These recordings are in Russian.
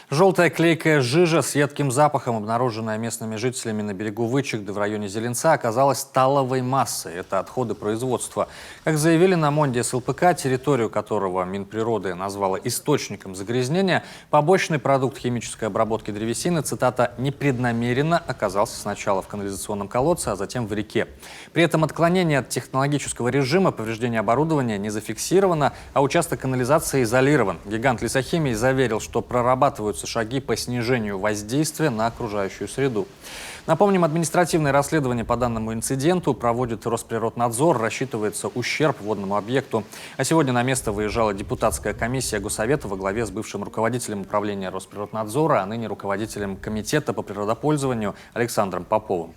Желтая клейкая жижа с едким запахом, обнаруженная местными жителями на берегу Вычегды в районе Зеленца, оказалась таловой массой. Это отходы производства. Как заявили на Монде СЛПК, территорию которого Минприроды назвала источником загрязнения, побочный продукт химической обработки древесины, цитата, «непреднамеренно оказался сначала в канализационном колодце, а затем в реке». При этом отклонение от технологического режима, повреждение оборудования не зафиксировано, а участок канализации изолирован. Гигант лесохимии заверил, что прорабатывают шаги по снижению воздействия на окружающую среду. Напомним, административное расследование по данному инциденту проводит Росприроднадзор, рассчитывается ущерб водному объекту. А сегодня на место выезжала депутатская комиссия Госсовета во главе с бывшим руководителем управления Росприроднадзора, а ныне руководителем комитета по природопользованию Александром Поповым.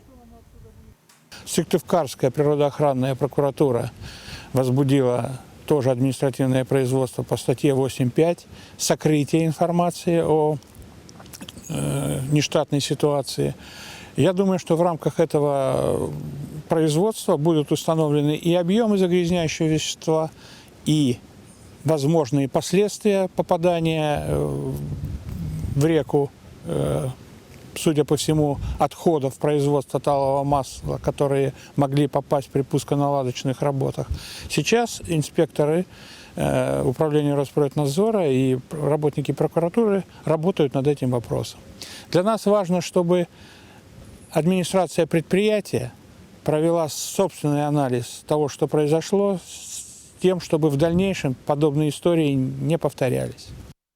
Сыктывкарская природоохранная прокуратура возбудила тоже административное производство по статье 8.5 «Сокрытие информации о нештатной ситуации». Я думаю, что в рамках этого производства будут установлены и объемы загрязняющего вещества, и возможные последствия попадания в реку, судя по всему, отходов производства талового масла, которые могли попасть при пусконаладочных работах. Сейчас инспекторы управления Росприроднадзора и работники прокуратуры работают над этим вопросом. Для нас важно, чтобы администрация предприятия провела собственный анализ того, что произошло, с тем, чтобы в дальнейшем подобные истории не повторялись.